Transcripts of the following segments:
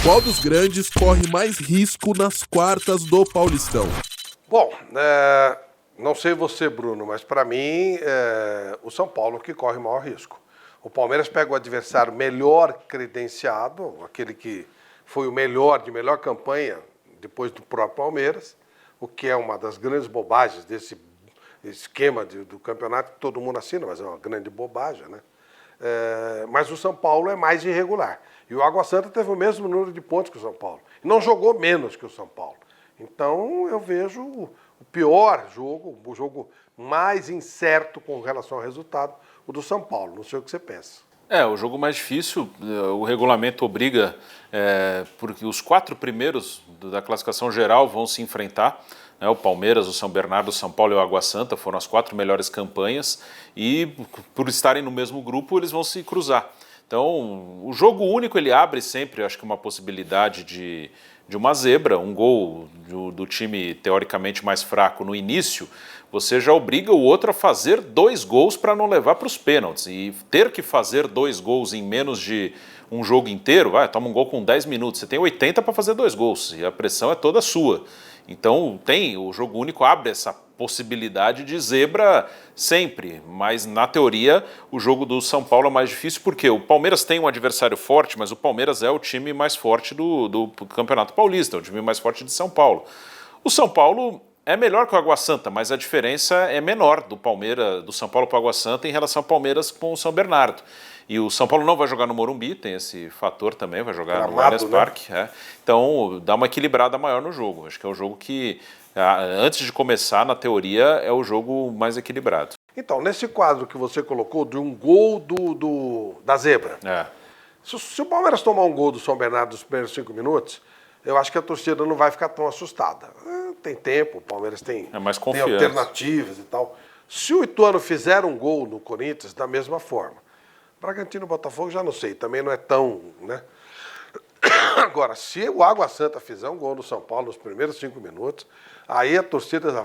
Qual dos grandes corre mais risco nas quartas do Paulistão? Bom, não sei você, Bruno, mas para mim o São Paulo que corre o maior risco. O Palmeiras pega o adversário melhor credenciado, aquele que foi o melhor, de melhor campanha depois do próprio Palmeiras, o que é uma das grandes bobagens desse esquema do campeonato que todo mundo assina, mas é uma grande bobagem, né? Mas o São Paulo é mais irregular. E o Água Santa teve o mesmo número de pontos que o São Paulo. E não jogou menos que o São Paulo. Então eu vejo o pior jogo, o jogo mais incerto com relação ao resultado, o do São Paulo. Não sei o que você pensa. O jogo mais difícil, o regulamento obriga, porque os 4 primeiros da classificação geral vão se enfrentar, né, o Palmeiras, o São Bernardo, o São Paulo e o Água Santa foram as 4 melhores campanhas e por estarem no mesmo grupo eles vão se cruzar. Então o jogo único ele abre sempre, acho que uma possibilidade de uma zebra, um gol do time teoricamente mais fraco no início, você já obriga o outro a fazer 2 gols para não levar para os pênaltis. E ter que fazer 2 gols em menos de um jogo inteiro, toma um gol com 10 minutos, você tem 80 para fazer 2 gols e a pressão é toda sua. Então o jogo único abre essa possibilidade de zebra sempre, mas na teoria o jogo do São Paulo é mais difícil porque o Palmeiras tem um adversário forte, mas o Palmeiras é o time mais forte do Campeonato Paulista, é o time mais forte de São Paulo. O São Paulo é melhor que o Água Santa, mas a diferença é menor do São Paulo para o Água Santa em relação ao Palmeiras com o São Bernardo. E o São Paulo não vai jogar no Morumbi, tem esse fator também, vai jogar no Allianz Parque. Né? Então dá uma equilibrada maior no jogo. Acho que é o jogo que, antes de começar, na teoria, é o jogo mais equilibrado. Então, nesse quadro que você colocou de um gol da zebra, se o Palmeiras tomar um gol do São Bernardo nos primeiros 5 minutos, eu acho que a torcida não vai ficar tão assustada. Tem tempo, o Palmeiras tem alternativas e tal. Se o Ituano fizer um gol no Corinthians, da mesma forma. Bragantino e Botafogo já não sei, também não é tão, né? Agora, se o Água Santa fizer um gol no São Paulo nos primeiros 5 minutos, aí a torcida já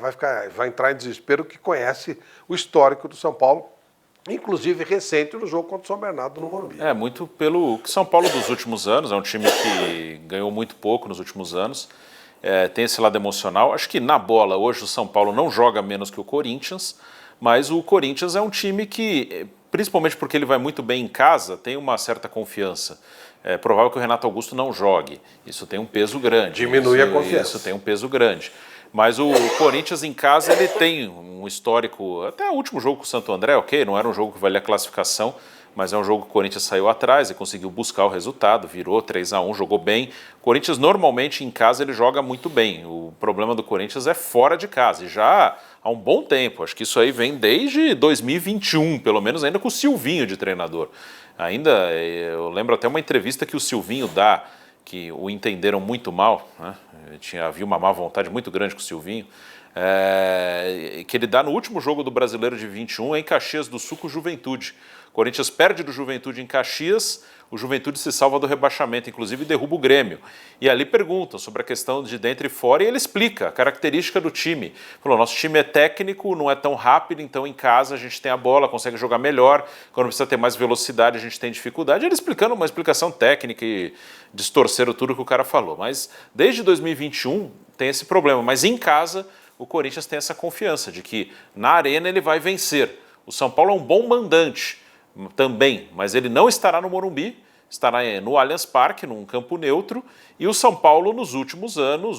vai entrar em desespero, que conhece o histórico do São Paulo, inclusive recente no jogo contra o São Bernardo no Morumbi. Muito pelo que São Paulo dos últimos anos, é um time que ganhou muito pouco nos últimos anos, tem esse lado emocional. Acho que na bola hoje o São Paulo não joga menos que o Corinthians, mas o Corinthians é um time que, principalmente porque ele vai muito bem em casa, tem uma certa confiança. É provável que o Renato Augusto não jogue, isso tem um peso grande. Diminui a confiança. Isso tem um peso grande. Mas o Corinthians em casa ele tem um histórico, até o último jogo com o Santo André, ok, não era um jogo que valia a classificação, mas é um jogo que o Corinthians saiu atrás e conseguiu buscar o resultado, virou 3-1, jogou bem. O Corinthians normalmente em casa ele joga muito bem, o problema do Corinthians é fora de casa, e já há um bom tempo, acho que isso aí vem desde 2021, pelo menos ainda com o Silvinho de treinador. Ainda, eu lembro até uma entrevista que o Silvinho dá, que o entenderam muito mal, né? Havia uma má vontade muito grande com o Silvinho, que ele dá no último jogo do Brasileiro de 21 em Caxias do Sul com o Juventude. O Corinthians perde do Juventude em Caxias, o Juventude se salva do rebaixamento, inclusive derruba o Grêmio. E ali perguntam sobre a questão de dentro e fora e ele explica a característica do time. Falou, nosso time é técnico, não é tão rápido, então em casa a gente tem a bola, consegue jogar melhor, quando precisa ter mais velocidade a gente tem dificuldade. Ele explicando uma explicação técnica e distorceram tudo que o cara falou. Mas desde 2021 tem esse problema, mas em casa o Corinthians tem essa confiança de que na arena ele vai vencer. O São Paulo é um bom mandante também, mas ele não estará no Morumbi, estará no Allianz Parque, num campo neutro, e o São Paulo nos últimos anos,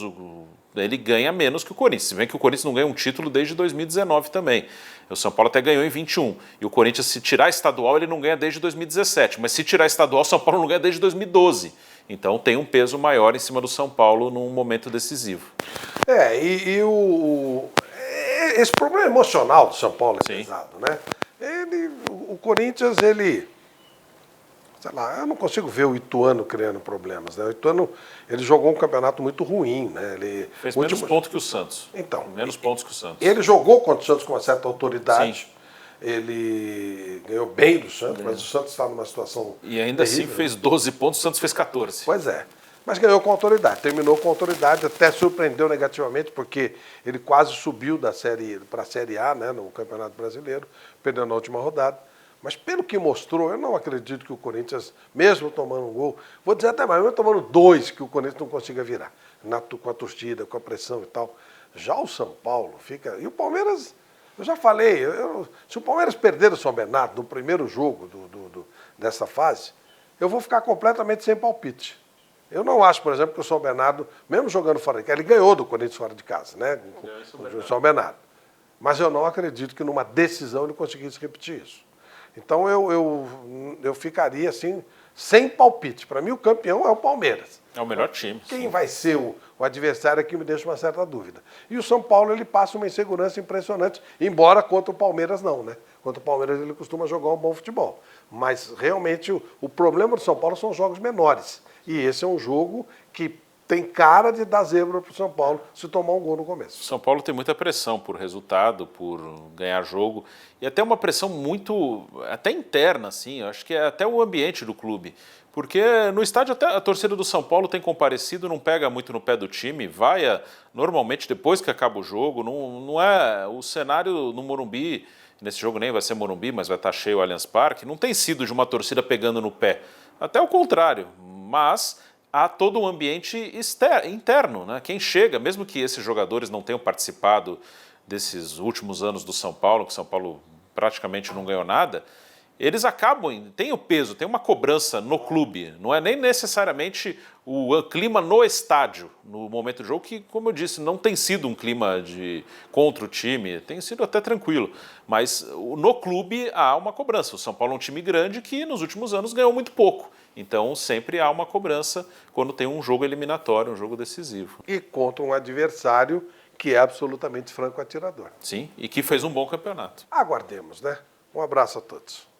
ele ganha menos que o Corinthians. Se bem que o Corinthians não ganha um título desde 2019 também. O São Paulo até ganhou em 21. E o Corinthians, se tirar estadual, ele não ganha desde 2017. Mas se tirar estadual, o São Paulo não ganha desde 2012. Então tem um peso maior em cima do São Paulo num momento decisivo. Esse problema emocional do São Paulo é Sim. pesado, né? O Corinthians, sei lá, eu não consigo ver o Ituano criando problemas, né? O Ituano, ele jogou um campeonato muito ruim, né? Ele fez menos pontos que o Santos. Então, menos pontos que o Santos. Ele jogou contra o Santos com uma certa autoridade. Sim. Ele ganhou bem do Santos, mas o Santos está numa situação e ainda terrível, assim fez 12 pontos, o Santos fez 14. Pois é. Mas ganhou com autoridade, terminou com autoridade, até surpreendeu negativamente, porque ele quase subiu para a Série A, né, no Campeonato Brasileiro, perdeu na última rodada. Mas pelo que mostrou, eu não acredito que o Corinthians, mesmo tomando um gol, vou dizer até mais, mesmo tomando 2, que o Corinthians não consiga virar, com a torcida, com a pressão e tal. Já o São Paulo fica... E o Palmeiras, eu já falei, se o Palmeiras perder o São Bernardo no primeiro jogo dessa fase, eu vou ficar completamente sem palpite. Eu não acho, por exemplo, que o São Bernardo, mesmo jogando fora de casa, ele ganhou do Corinthians fora de casa, né? Com o São Bernardo. Mas eu não acredito que numa decisão ele conseguisse repetir isso. Então eu ficaria assim, sem palpite. Para mim, o campeão é o Palmeiras. É o melhor time. Quem vai ser o adversário é que me deixa uma certa dúvida. E o São Paulo, ele passa uma insegurança impressionante, embora contra o Palmeiras não, né? Contra o Palmeiras ele costuma jogar um bom futebol. Mas realmente o problema do São Paulo são os jogos menores. E esse é um jogo que tem cara de dar zebra para o São Paulo se tomar um gol no começo. São Paulo tem muita pressão por resultado, por ganhar jogo, e até uma pressão muito, até interna, assim, eu acho que é até o ambiente do clube. Porque no estádio até a torcida do São Paulo tem comparecido, não pega muito no pé do time, vai normalmente depois que acaba o jogo, não é o cenário no Morumbi, nesse jogo nem vai ser Morumbi, mas vai estar cheio o Allianz Parque, não tem sido de uma torcida pegando no pé, até o contrário, mas há todo um ambiente interno, né? Quem chega, mesmo que esses jogadores não tenham participado desses últimos anos do São Paulo, que o São Paulo praticamente não ganhou nada, eles acabam, tem o peso, tem uma cobrança no clube, não é nem necessariamente o clima no estádio, no momento do jogo, que, como eu disse, não tem sido um clima contra o time, tem sido até tranquilo, mas no clube há uma cobrança. O São Paulo é um time grande que nos últimos anos ganhou muito pouco, então sempre há uma cobrança quando tem um jogo eliminatório, um jogo decisivo. E contra um adversário que é absolutamente franco atirador. Sim, e que fez um bom campeonato. Aguardemos, né? Um abraço a todos.